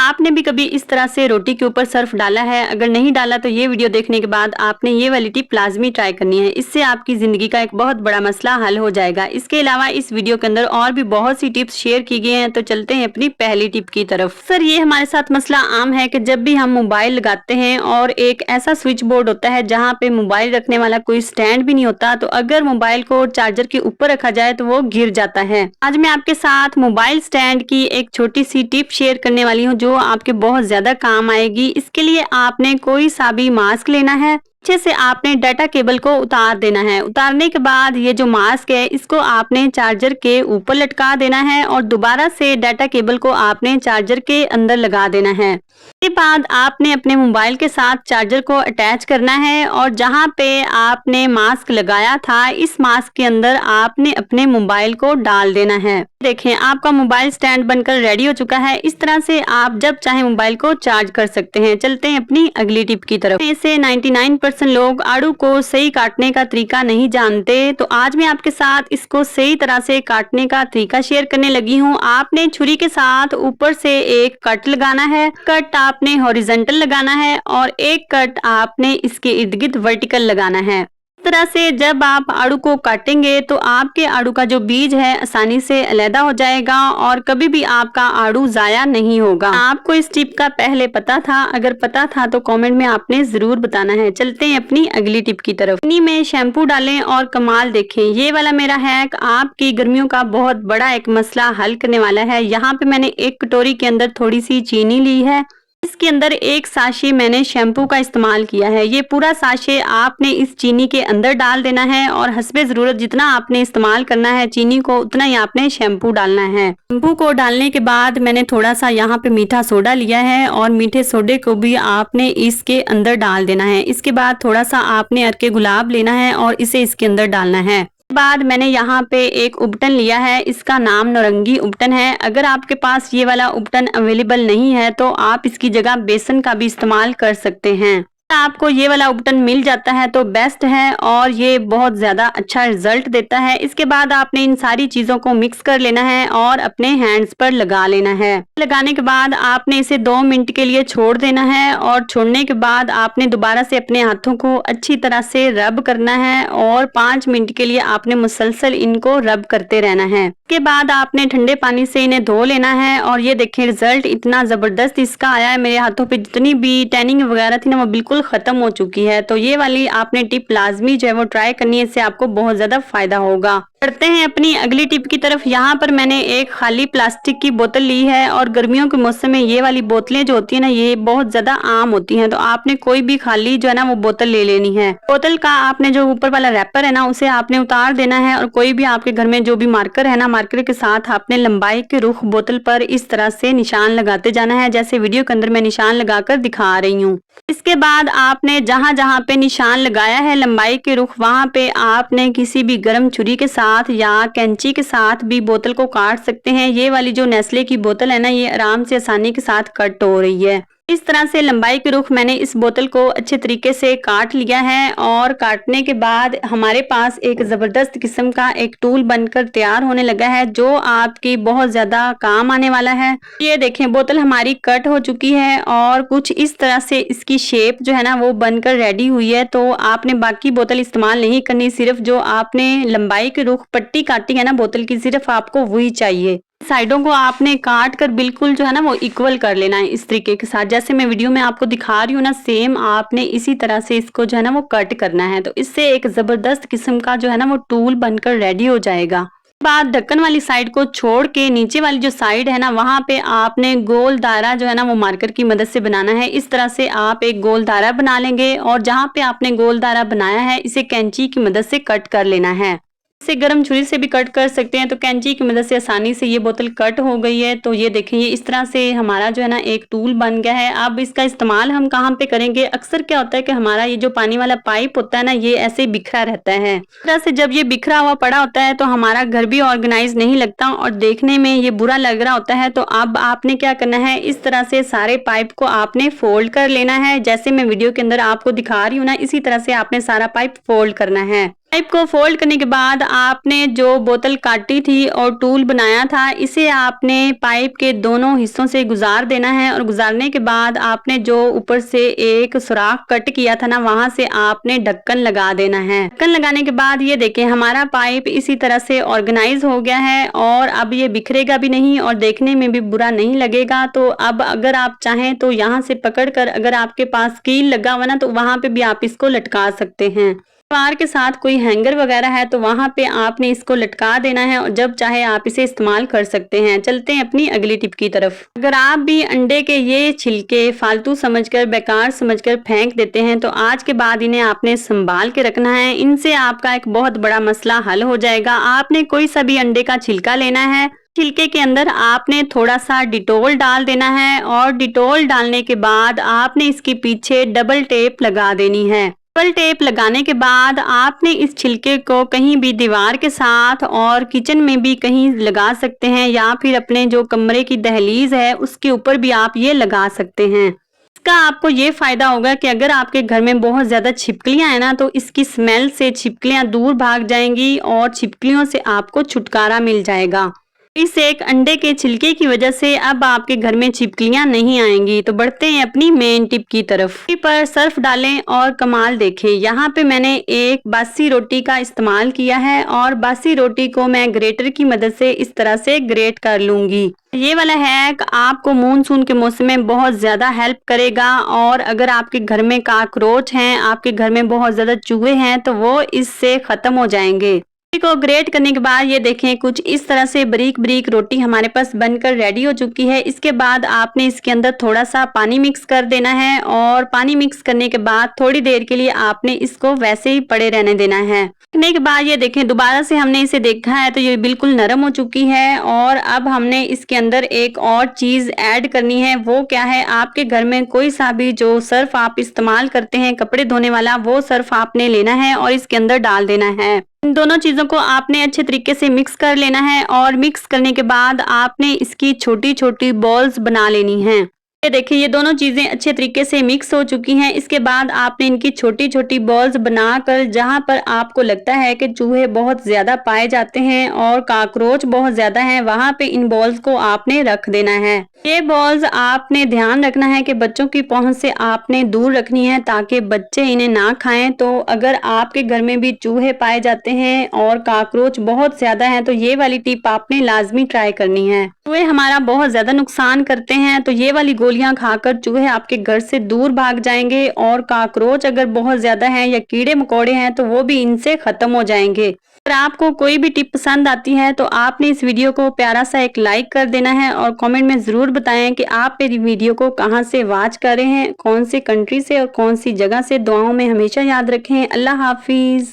आपने भी कभी इस तरह से रोटी के ऊपर सर्फ डाला है? अगर नहीं डाला तो ये वीडियो देखने के बाद आपने ये वाली टिप लाजमी ट्राई करनी है। इससे आपकी जिंदगी का एक बहुत बड़ा मसला हल हो जाएगा। इसके अलावा इस वीडियो के अंदर और भी बहुत सी टिप्स शेयर की गई हैं, तो चलते हैं अपनी पहली टिप की तरफ। सर, ये हमारे साथ मसला आम है कि जब भी हम मोबाइल लगाते हैं और एक ऐसा स्विच बोर्ड होता है जहाँ पे मोबाइल रखने वाला कोई स्टैंड भी नहीं होता, तो अगर मोबाइल को चार्जर के ऊपर रखा जाए तो वो गिर जाता है। आज मैं आपके साथ मोबाइल स्टैंड की एक छोटी सी टिप शेयर करने वाली हूँ जो आपके बहुत ज्यादा काम आएगी। इसके लिए आपने कोई सा भी मास्क लेना है, अच्छे से आपने डाटा केबल को उतार देना है। उतारने के बाद ये जो मास्क है इसको आपने चार्जर के ऊपर लटका देना है और दोबारा से डाटा केबल को आपने चार्जर के अंदर लगा देना है। इसके बाद आपने अपने मोबाइल के साथ चार्जर को अटैच करना है और जहां पे आपने मास्क लगाया था इस मास्क के अंदर आपने अपने मोबाइल को डाल देना है। देखें, आपका मोबाइल स्टैंड बनकर रेडी हो चुका है। इस तरह से आप जब चाहे मोबाइल को चार्ज कर सकते हैं। चलते हैं अपनी अगली टिप की तरफ। इसे 99% लोग आड़ू को सही काटने का तरीका नहीं जानते, तो आज मैं आपके साथ इसको सही तरह से काटने का तरीका शेयर करने लगी हूँ। आपने छुरी के साथ ऊपर से एक कट लगाना है। कट आपने हॉरिजॉन्टल लगाना है और एक कट आपने इसके इर्द गिर्द वर्टिकल लगाना है। इस तरह से जब आप आड़ू को काटेंगे तो आपके आड़ू का जो बीज है आसानी से अलग हो जाएगा और कभी भी आपका आड़ू जाया नहीं होगा। आपको इस टिप का पहले पता था? अगर पता था तो कमेंट में आपने जरूर बताना है। चलते हैं अपनी अगली टिप की तरफ। चीनी में शैम्पू डालें और कमाल देखें। ये वाला मेरा हैक आपकी गर्मियों का बहुत बड़ा एक मसला हल करने वाला है। यहाँ पे मैंने एक कटोरी के अंदर थोड़ी सी चीनी ली है। इसके अंदर एक साशे मैंने शैम्पू का इस्तेमाल किया है। ये पूरा साशे आपने इस चीनी के अंदर डाल देना है और हस्बे जरूरत जितना आपने इस्तेमाल करना है चीनी को उतना ही आपने शैम्पू डालना है। शैम्पू को डालने के बाद मैंने थोड़ा सा यहाँ पे मीठा सोडा लिया है और मीठे सोडे को भी आपने इसके अंदर डाल देना है। इसके बाद थोड़ा सा आपने अर्के गुलाब लेना है और इसे इसके अंदर डालना है। बाद मैंने यहाँ पे एक उपटन लिया है, इसका नाम नौरंगी उपटन है। अगर आपके पास ये वाला उपटन अवेलेबल नहीं है तो आप इसकी जगह बेसन का भी इस्तेमाल कर सकते हैं। आपको ये वाला उपटन मिल जाता है तो बेस्ट है और ये बहुत ज्यादा अच्छा रिजल्ट देता है। इसके बाद आपने इन सारी चीजों को मिक्स कर लेना है और अपने हैंड्स पर लगा लेना है। लगाने के बाद आपने इसे 2 मिनट के लिए छोड़ देना है और छोड़ने के बाद आपने दोबारा से अपने हाथों को अच्छी तरह से रब करना है और 5 मिनट के लिए आपने मुसलसल इनको रब करते रहना है। इसके बाद आपने ठंडे पानी से इन्हें धो लेना है और ये देखें रिजल्ट इतना जबरदस्त इसका आया है। मेरे हाथों पे जितनी भी टैनिंग वगैरह थी ना वो बिल्कुल खत्म हो चुकी है। तो ये वाली आपने टिप लाजमी जो है वो ट्राई करनी है, इससे आपको बहुत ज्यादा फायदा होगा। करते हैं अपनी अगली टिप की तरफ। यहाँ पर मैंने एक खाली प्लास्टिक की बोतल ली है और गर्मियों के मौसम में ये वाली बोतलें जो होती है ना ये बहुत ज्यादा आम होती हैं, तो आपने कोई भी खाली जो है ना वो बोतल ले लेनी है। बोतल का आपने जो ऊपर वाला रैपर है ना उसे आपने उतार देना है और कोई भी आपके घर में जो भी मार्कर है ना मार्कर के साथ आपने लंबाई के रुख बोतल पर इस तरह से निशान लगाते जाना है, जैसे वीडियो के अंदर मैं निशान लगाकर दिखा रही हूँ। इसके बाद आपने जहां जहां पे निशान लगाया है लंबाई के रुख वहां पे आपने किसी भी गर्म छुरी के साथ या कैंची के साथ भी बोतल को काट सकते हैं। ये वाली जो नेस्ले की बोतल है ना ये आराम से आसानी के साथ कट हो रही है। इस तरह से लंबाई के रुख मैंने इस बोतल को अच्छे तरीके से काट लिया है और काटने के बाद हमारे पास एक जबरदस्त किस्म का एक टूल बनकर तैयार होने लगा है जो आपकी बहुत ज्यादा काम आने वाला है। ये देखें बोतल हमारी कट हो चुकी है और कुछ इस तरह से इसकी शेप जो है ना वो बनकर रेडी हुई है। तो आपने बाकी बोतल इस्तेमाल नहीं करनी, सिर्फ जो आपने लंबाई के रुख पट्टी काटी है ना बोतल की सिर्फ आपको वही चाहिए। साइडों को आपने काट कर बिल्कुल जो है ना वो इक्वल कर लेना है इस तरीके के साथ, जैसे मैं वीडियो में आपको दिखा रही हूँ ना सेम आपने इसी तरह से इसको जो है ना वो कट करना है। तो इससे एक जबरदस्त किस्म का जो है ना वो टूल बनकर रेडी हो जाएगा। बाद ढक्कन वाली साइड को छोड़ के नीचे वाली जो साइड है ना वहां पे आपने गोल दायरा जो है ना वो मार्कर की मदद से बनाना है। इस तरह से आप एक गोल दायरा बना लेंगे और जहां पे आपने गोल दायरा बनाया है इसे कैंची की मदद से कट कर लेना है। इसे गर्म छुरी से भी कट कर सकते हैं। तो कैंची की मदद से आसानी से ये बोतल कट हो गई है। तो ये देखें ये इस तरह से हमारा जो है ना एक टूल बन गया है। अब इसका इस्तेमाल हम कहाँ पे करेंगे? अक्सर क्या होता है कि हमारा ये जो पानी वाला पाइप होता है ना ये ऐसे बिखरा रहता है। इस तरह से जब ये बिखरा हुआ पड़ा होता है तो हमारा घर भी ऑर्गेनाइज नहीं लगता और देखने में ये बुरा लग रहा होता है। तो अब आपने क्या करना है, इस तरह से सारे पाइप को आपने फोल्ड कर लेना है। जैसे मैं वीडियो के अंदर आपको दिखा रही हूँ ना इसी तरह से आपने सारा पाइप फोल्ड करना है। पाइप को फोल्ड करने के बाद आपने जो बोतल काटी थी और टूल बनाया था, इसे आपने पाइप के दोनों हिस्सों से गुजार देना है और गुजारने के बाद आपने जो ऊपर से एक सुराख कट किया था ना, वहां से आपने ढक्कन लगा देना है। ढक्कन लगाने के बाद ये देखें हमारा पाइप इसी तरह से ऑर्गेनाइज हो गया है और अब ये बिखरेगा भी नहीं और देखने में भी बुरा नहीं लगेगा। तो अब अगर आप चाहें तो यहाँ से पकड़कर, अगर आपके पास कील लगा हुआ ना, तो वहां पे भी आप इसको लटका सकते हैं। दीवार के साथ कोई हैंगर वगैरह है तो वहां पे आपने इसको लटका देना है और जब चाहे आप इसे इस्तेमाल कर सकते हैं। चलते हैं अपनी अगली टिप की तरफ। अगर आप भी अंडे के ये छिलके फालतू समझकर, बेकार समझकर फेंक देते हैं तो आज के बाद इन्हें आपने संभाल के रखना है। इनसे आपका एक बहुत बड़ा मसला हल हो जाएगा। आपने कोई सा भी अंडे का छिलका लेना है, छिलके के अंदर आपने थोड़ा सा डिटोल डाल देना है और डिटोल डालने के बाद आपने इसके पीछे डबल टेप लगा देनी है। डबल टेप लगाने के बाद आपने इस छिलके को कहीं भी दीवार के साथ और किचन में भी कहीं लगा सकते हैं या फिर अपने जो कमरे की दहलीज है उसके ऊपर भी आप ये लगा सकते हैं। इसका आपको ये फायदा होगा कि अगर आपके घर में बहुत ज्यादा छिपकलियां हैं ना, तो इसकी स्मेल से छिपकलियां दूर भाग जाएंगी और छिपकलियों से आपको छुटकारा मिल जाएगा। इस एक अंडे के छिलके की वजह से अब आपके घर में छिपकलियां नहीं आएंगी। तो बढ़ते हैं अपनी मेन टिप की तरफ। पर सर्फ डालें और कमाल देखें। यहाँ पे मैंने एक बासी रोटी का इस्तेमाल किया है और बासी रोटी को मैं ग्रेटर की मदद से इस तरह से ग्रेट कर लूंगी। ये वाला हैक आपको मानसून के मौसम में बहुत ज्यादा हेल्प करेगा और अगर आपके घर में काकरोच हैं, आपके घर में बहुत ज्यादा चूहे हैं, तो वो इससे खत्म हो जाएंगे। को ग्रेट करने के बाद ये देखें कुछ इस तरह से बारीक बारीक रोटी हमारे पास बनकर रेडी हो चुकी है। इसके बाद आपने इसके अंदर थोड़ा सा पानी मिक्स कर देना है और पानी मिक्स करने के बाद थोड़ी देर के लिए आपने इसको वैसे ही पड़े रहने देना है। रखने के बाद ये देखें दोबारा से हमने इसे देखा है तो ये बिल्कुल नरम हो चुकी है और अब हमने इसके अंदर एक और चीज ऐड करनी है। वो क्या है, आपके घर में कोई सा भी जो सर्फ आप इस्तेमाल करते हैं कपड़े धोने वाला, वो सर्फ आपने लेना है और इसके अंदर डाल देना है। इन दोनों चीजों को आपने अच्छे तरीके से मिक्स कर लेना है और मिक्स करने के बाद आपने इसकी छोटी छोटी बॉल्स बना लेनी है। ये देखिए ये दोनों चीजें अच्छे तरीके से मिक्स हो चुकी हैं। इसके बाद आपने इनकी छोटी छोटी बॉल्स बनाकर, जहां पर आपको लगता है कि चूहे बहुत ज्यादा पाए जाते हैं और काकरोच बहुत ज्यादा हैं, वहां पे इन बॉल्स को आपने रख देना है। ये बॉल्स आपने ध्यान रखना है कि बच्चों की पहुंच से आपने दूर रखनी है ताकि बच्चे इन्हें ना खाएं। तो अगर आपके घर में भी चूहे पाए जाते हैं और काकरोच बहुत ज्यादा हैं तो ये वाली टिप आपने लाजमी ट्राई करनी है। चूहे हमारा बहुत ज्यादा नुकसान करते हैं तो ये वाली गोलियां खाकर चूहे आपके घर से दूर भाग जाएंगे और काकरोच अगर बहुत ज्यादा हैं या कीड़े मकोड़े हैं तो वो भी इनसे खत्म हो जाएंगे। अगर आपको कोई भी टिप पसंद आती है तो आपने इस वीडियो को प्यारा सा एक लाइक कर देना है और कमेंट में जरूर बताएं कि आप मेरी वीडियो को कहां से वॉच कर रहे हैं, कौन सी कंट्री से और कौन सी जगह से। दुआओं में हमेशा याद रखें। अल्लाह हाफिज।